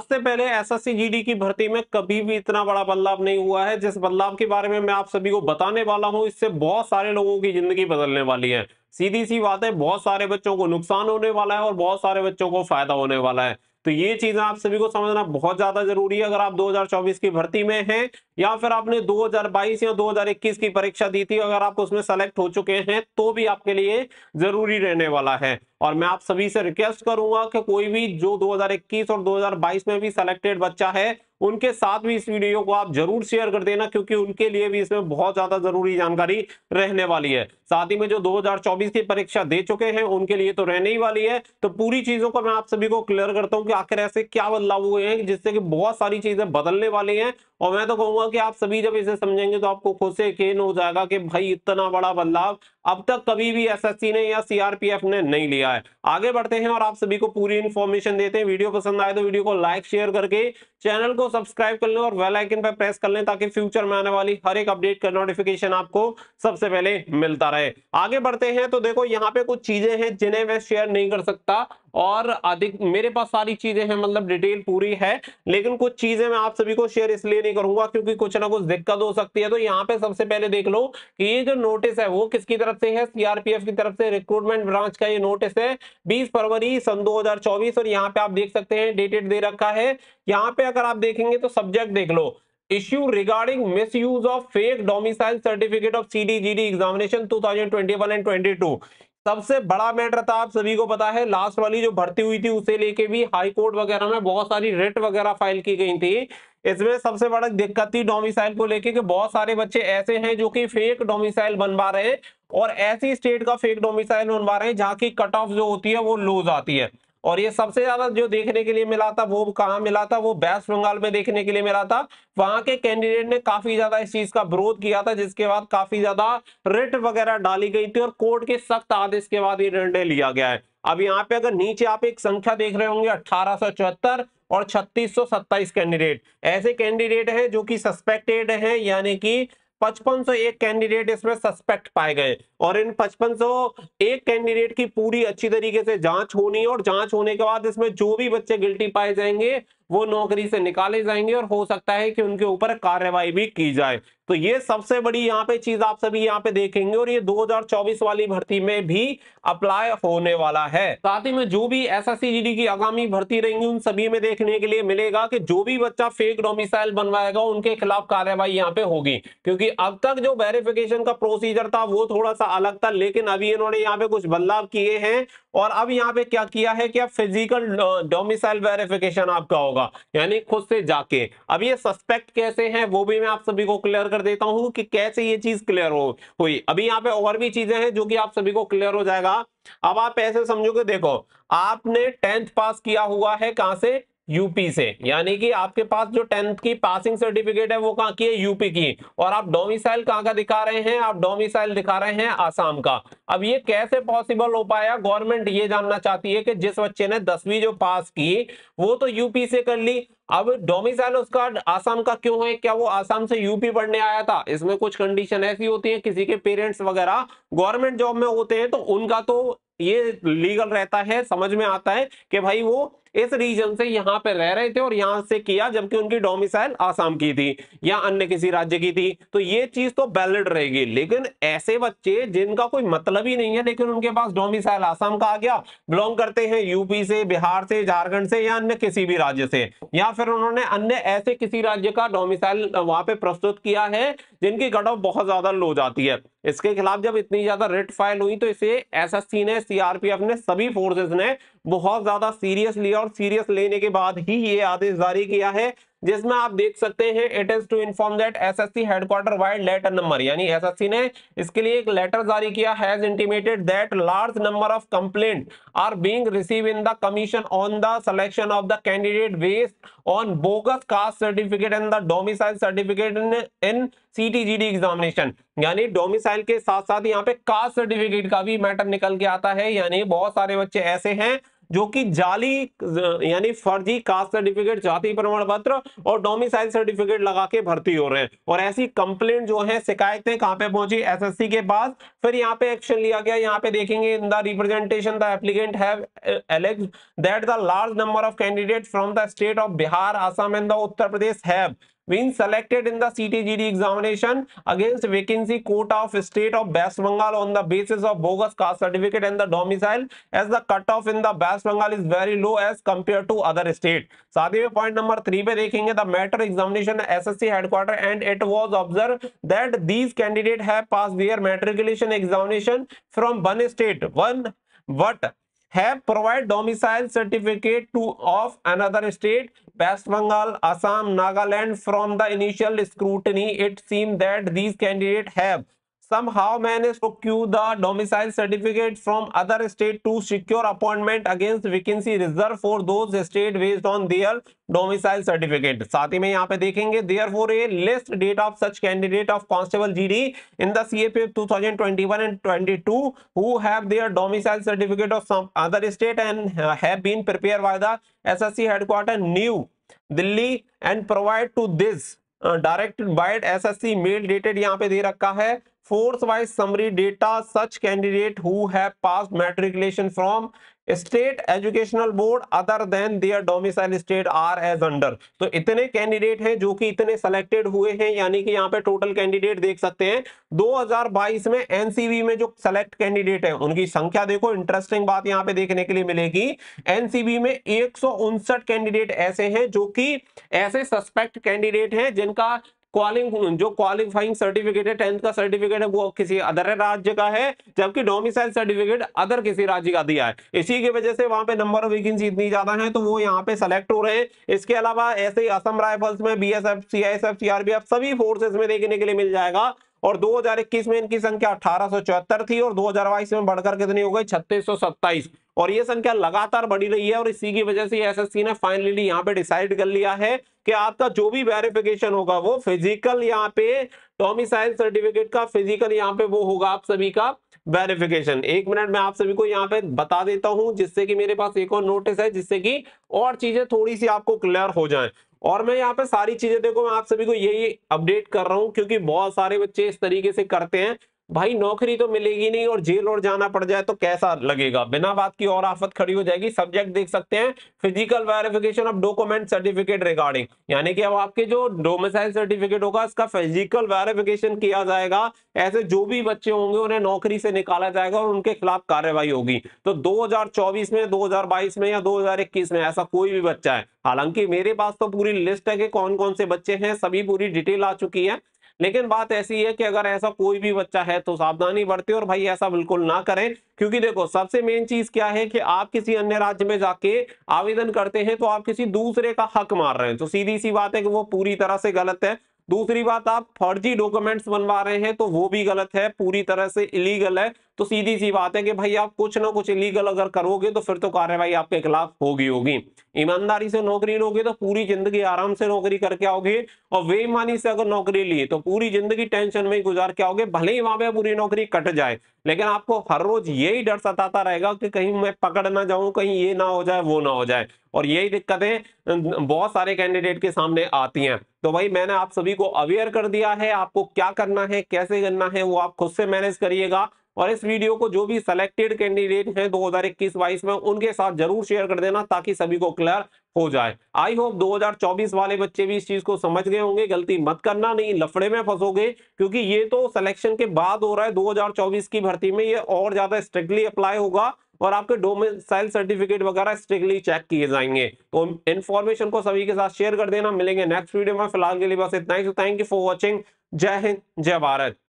से पहले SSC GD की भर्ती में कभी भी इतना बड़ा बदलाव नहीं हुआ है। जिस बदलाव के बारे में मैं आप सभी को बताने वाला हूं, इससे बहुत सारे लोगों की जिंदगी बदलने वाली है। सीधी सी बात है, बहुत सारे बच्चों को नुकसान होने वाला है और बहुत सारे बच्चों को फायदा होने वाला है। तो ये चीजें आप सभी को समझना बहुत ज्यादा जरूरी है। अगर आप 2024 की भर्ती में हैं या फिर आपने 2022 या 2021 की परीक्षा दी थी, अगर आप उसमें सेलेक्ट हो चुके हैं तो भी आपके लिए जरूरी रहने वाला है। और मैं आप सभी से रिक्वेस्ट करूंगा कि कोई भी जो 2021 और 2022 में भी सिलेक्टेड बच्चा है, उनके साथ भी इस वीडियो को आप जरूर शेयर कर देना, क्योंकि उनके लिए भी इसमें बहुत ज्यादा जरूरी जानकारी रहने वाली है। साथ ही में जो 2024 की परीक्षा दे चुके हैं उनके लिए तो रहने ही वाली है। तो पूरी चीजों को मैं आप सभी को क्लियर करता हूं कि आखिर ऐसे क्या बदलाव हुए हैं जिससे कि बहुत सारी चीजें बदलने वाली हैं। और मैं तो कहूंगा कि आप सभी जब इसे समझेंगे तो आपको खुद से यकीन हो जाएगा कि भाई इतना बड़ा बदलाव अब तक कभी भी एसएससी ने या सीआरपीएफ ने नहीं लिया है। आगे बढ़ते हैं और आप सभी को पूरी इंफॉर्मेशन देते हैं। वीडियो पसंद आए तो वीडियो को लाइक शेयर करके चैनल को सब्सक्राइब कर लें और बेल आइकन पर प्रेस कर लें, ताकि फ्यूचर में आने वाली हर एक अपडेट का नोटिफिकेशन आपको सबसे पहले मिलता रहे। आगे बढ़ते हैं तो देखो, यहाँ पे कुछ चीजें हैं जिन्हें मैं शेयर नहीं कर सकता, और अधिक मेरे पास सारी चीजें हैं, मतलब डिटेल पूरी है, लेकिन कुछ चीजें मैं आप सभी को शेयर इसलिए नहीं करूंगा क्योंकि कुछ ना कुछ दिक्कत हो सकती है। तो यहाँ पे सबसे पहले देख लो कि ये जो नोटिस है वो किसकी तरफ से है, सीआरपीएफ की तरफ से। रिक्रूटमेंट ब्रांच का ये नोटिस है 20 फरवरी सन 2024, और यहाँ पे आप देख सकते हैं डेटेड दे रखा है। यहाँ पे अगर आप देखेंगे तो सब्जेक्ट देख लो, issue regarding misuse of fake domicile certificate of CDGD examination 2021 and 22। सबसे बड़ा मैटर था, आप सभी को पता है, लास्ट वाली जो भर्ती हुई थी उसे लेके भी हाई कोर्ट वगैरह में बहुत सारी रिट वगैरह फाइल की गई थी। इसमें सबसे बड़ा दिक्कत थी डोमिसाइल को लेके कि बहुत सारे बच्चे ऐसे हैं जो कि फेक डोमिसाइल बनवा रहे हैं, और ऐसी स्टेट का फेक डोमिसाइल बनवा रहे हैं जहां की कट ऑफ जो होती है वो लूज आती है। और ये सबसे ज्यादा जो देखने के लिए मिला था वो कहाँ मिला था, वो वेस्ट बंगाल में देखने के लिए मिला था। वहां के कैंडिडेट ने काफी ज्यादा इस चीज का विरोध किया था, जिसके बाद काफी ज्यादा रिट वगैरह डाली गई थी और कोर्ट के सख्त आदेश के बाद ये निर्णय लिया गया है। अब यहाँ पे अगर नीचे आप एक संख्या देख रहे होंगे 1874 और 3627 कैंडिडेट, ऐसे कैंडिडेट हैं जो कि सस्पेक्टेड हैं, यानी कि 5501 कैंडिडेट इसमें सस्पेक्ट पाए गए। और इन 5501 कैंडिडेट की पूरी अच्छी तरीके से जांच होनी है, और जांच होने के बाद इसमें जो भी बच्चे गिल्टी पाए जाएंगे वो नौकरी से निकाले जाएंगे, और हो सकता है कि उनके ऊपर कार्रवाई भी की जाए। तो ये सबसे बड़ी यहाँ पे चीज आप सभी यहाँ पे देखेंगे, और ये 2024 वाली भर्ती में भी अप्लाई होने वाला है। साथ ही में जो भी एसएससी जीडी की आगामी भर्ती रहेंगी उन सभी में देखने के लिए मिलेगा कि जो भी बच्चा फेक डोमिसाइल बनवाएगा उनके खिलाफ कार्रवाई यहाँ पे होगी। क्योंकि अब तक जो वेरिफिकेशन का प्रोसीजर था वो थोड़ा सा अलग था, लेकिन अभी इन्होंने यहाँ पे कुछ बदलाव किए हैं। और अब यहाँ पे क्या किया है कि अब फिजिकल डोमिसाइल वेरिफिकेशन आपका होगा, यानी खुद से जाके। अब ये सस्पेक्ट कैसे हैं वो भी मैं आप सभी को क्लियर कर देता हूं कि कैसे ये चीज क्लियर हुई। अभी यहाँ पे और भी चीजें हैं जो कि आप सभी को क्लियर हो जाएगा। अब आप ऐसे समझोगे, देखो आपने 10th पास किया हुआ है कहां से, यूपी से, यानी कि आपके पास जो 10th की पासिंग सर्टिफिकेट है वो कहां की है, यूपी की। और आप डोमिसाइल कहां का दिखा रहे हैं, आप डोमिसाइल दिखा रहे हैं आसाम का। अब ये कैसे पॉसिबल हो पाया, गवर्नमेंट ये जानना चाहती है कि जिस बच्चे ने 10वीं जो पास की वो तो यूपी से कर ली, अब डोमिसाइल उसका आसाम का क्यों है, क्या वो आसाम से यूपी पढ़ने आया था। इसमें कुछ कंडीशन ऐसी होती है, किसी के पेरेंट्स वगैरह गवर्नमेंट जॉब में होते हैं तो उनका तो ये लीगल रहता है, समझ में आता है कि भाई वो इस रीजन से यहाँ पे रह रहे थे और यहाँ से किया, जबकि उनकी डोमिसाइल आसाम की थी या अन्य किसी राज्य की थी, तो ये चीज तो वैलिड रहेगी। लेकिन ऐसे बच्चे जिनका कोई मतलब ही नहीं है लेकिन उनके पास डोमिसाइल आसाम का आ गया, बिलोंग करते हैं यूपी से, बिहार से, झारखंड से या अन्य किसी भी राज्य से, या फिर उन्होंने अन्य ऐसे किसी राज्य का डोमिसाइल वहां पे प्रस्तुत किया है जिनकी कट ऑफ बहुत ज्यादा लो जाती है, इसके खिलाफ जब इतनी ज्यादा रिट फाइल हुई तो इसे एसएससी ने, सीआरपीएफ ने, सभी फोर्सेस ने बहुत ज्यादा सीरियस लिया, और सीरियस लेने के बाद ही ये आदेश जारी किया है, जिसमें आप देख सकते हैं it is to inform that SSC headquarter vide letter number, यानी एसएससी ने इसके लिए एक लेटर जारी किया, has intimated that large number of complaint are being receive in the commission on the selection of the candidate based on bogus caste certificate and the domicile certificate in CTGD examination. यानी domicile के साथ साथ यहाँ पे caste certificate का भी matter निकल के आता है, यानी बहुत सारे बच्चे ऐसे हैं जो कि जाली यानी फर्जी कास्ट सर्टिफिकेट, जाति प्रमाण पत्र और डोमिसाइल सर्टिफिकेट लगा के भर्ती हो रहे हैं। और ऐसी कंप्लेंट जो है, शिकायतें कहां पे पहुंची, एसएससी के पास। फिर यहाँ पे एक्शन लिया गया। यहाँ पे देखेंगे, in the representation the applicant have alleged that the large number of candidate from the state of Bihar, Assam and the Uttar Pradesh have been selected in the CTGD examination against vacancy quota of state of West Bengal on the basis of bogus caste certificate and the domicile, as the cutoff in the West Bengal is very low as compared to other state। साथ ही में point number 3 पे देखेंगे, the matter examination SSC headquarter and it was observed that these candidates have passed their matriculation examination from one state, one but have provide domicile certificate to of another state, West Bengal, Assam, Nagaland। From the initial scrutiny, it seemed that these candidates have somehow managed to procure the domicile certificate from other state to secure appointment against vacancy reserved for those state based on their domicile certificate। साथ ही में यहाँ पे देखेंगे, therefore a list date of such candidate of constable GD in the CAPF 2021 and 22 who have their domicile certificate of some other state and have been prepared by the SSC headquarter New Delhi and provide to this directed by SSC mail dated यहाँ पे दे रखा है, force wise summary data such candidate who have passed matriculation from state educational board other than their domicile state are as under. तो इतने candidate हैं जो कि इतने सेलेक्टेड हुए हैं, यानी कि यहाँ पे टोटल कैंडिडेट देख सकते हैं 2022 में एनसीबी में जो सेलेक्ट कैंडिडेट है उनकी संख्या देखो। इंटरेस्टिंग बात यहाँ पे देखने के लिए मिलेगी, एनसीबी में 159 कैंडिडेट ऐसे हैं जो कि ऐसे सस्पेक्ट कैंडिडेट हैं जिनका क्वालिफाइंग सर्टिफिकेट है, 10th का सर्टिफिकेट है वो किसी अदर राज्य का है, जबकि डोमिसाइल सर्टिफिकेट अदर किसी राज्य का दिया है। इसी की वजह से वहां पे नंबर ऑफ वैकेंसी इतनी ज्यादा है तो वो यहाँ पे सेलेक्ट हो रहे हैं। इसके अलावा ऐसे ही असम राइफल्स में बीएसएफ, सीआईएसएफ, सीआरपीएफ सभी फोर्सेस में देखने के लिए मिल जाएगा। और 2021 में इनकी संख्या 1874 थी और 2022 में बढ़कर कितनी हो गई, 3627। और ये संख्या लगातार बढ़ी रही है। और इसी की वजह से एसएससी ने फाइनली यहाँ पे डिसाइड कर लिया है कि आपका जो भी वेरिफिकेशन होगा वो फिजिकल, यहाँ पे डोमिसाइल सर्टिफिकेट का फिजिकल यहाँ पे वो होगा आप सभी का वेरिफिकेशन। एक मिनट में आप सभी को यहाँ पे बता देता हूं, जिससे कि मेरे पास एक और नोटिस है, जिससे कि और चीजें थोड़ी सी आपको क्लियर हो जाएं। और मैं यहाँ पे सारी चीजें देखो, मैं आप सभी को यही अपडेट कर रहा हूं क्योंकि बहुत सारे बच्चे इस तरीके से करते हैं, भाई नौकरी तो मिलेगी नहीं और जेल और जाना पड़ जाए तो कैसा लगेगा, बिना बात की और आफत खड़ी हो जाएगी। सब्जेक्ट देख सकते हैं, physical verification of document certificate regarding, यानी कि अब आपके जो डोमिसाइल सर्टिफिकेट होगा इसका फिजिकल वेरिफिकेशन किया जाएगा। ऐसे जो भी बच्चे होंगे उन्हें नौकरी से निकाला जाएगा और उनके खिलाफ कार्रवाई होगी। तो 2024 में, 2022 में या 2021 में ऐसा कोई भी बच्चा है, हालांकि मेरे पास तो पूरी लिस्ट है कि कौन कौन से बच्चे हैं, सभी पूरी डिटेल आ चुकी है, लेकिन बात ऐसी है कि अगर ऐसा कोई भी बच्चा है तो सावधानी बरते और भाई ऐसा बिल्कुल ना करें। क्योंकि देखो सबसे मेन चीज क्या है कि आप किसी अन्य राज्य में जाके आवेदन करते हैं तो आप किसी दूसरे का हक मार रहे हैं, तो सीधी सी बात है कि वो पूरी तरह से गलत है। दूसरी बात, आप फर्जी डॉक्यूमेंट्स बनवा रहे हैं तो वो भी गलत है, पूरी तरह से इलीगल है। तो सीधी सी बात है कि भाई आप कुछ ना कुछ इलीगल अगर करोगे तो फिर तो कार्रवाई आपके खिलाफ होगी। ईमानदारी से नौकरी लोगे तो पूरी जिंदगी आराम से नौकरी करके आओगे, और बेईमानी से अगर नौकरी ली तो पूरी जिंदगी टेंशन में गुजार के आओगे, भले ही वहां पे पूरी नौकरी कट जाए, लेकिन आपको हर रोज यही डर सताता रहेगा कि कहीं मैं पकड़ ना जाऊं, कहीं ये ना हो जाए, वो ना हो जाए। और यही दिक्कतें बहुत सारे कैंडिडेट के सामने आती हैं। तो भाई मैंने आप सभी को अवेयर कर दिया है, आपको क्या करना है, कैसे करना है, वो आप खुद से मैनेज करिएगा। और इस वीडियो को जो भी सिलेक्टेड कैंडिडेट हैं 2021-22 में उनके साथ जरूर शेयर कर देना ताकि सभी को क्लियर हो जाए। आई होप 2024 वाले बच्चे भी इस चीज को समझ गए होंगे। गलती मत करना, नहीं लफड़े में फंसोगे, क्योंकि ये तो सिलेक्शन के बाद हो रहा है। 2024 की भर्ती में ये और ज्यादा स्ट्रिक्टली अप्लाई होगा और आपके डोमिसाइल सर्टिफिकेट वगैरह स्ट्रिक्टली चेक किए जाएंगे। तो इन्फॉर्मेशन को सभी के साथ शेयर कर देना। मिलेंगे नेक्स्ट वीडियो में, फिलहाल के लिए बस इतना ही। Thank you for watching. जय हिंद, जय भारत।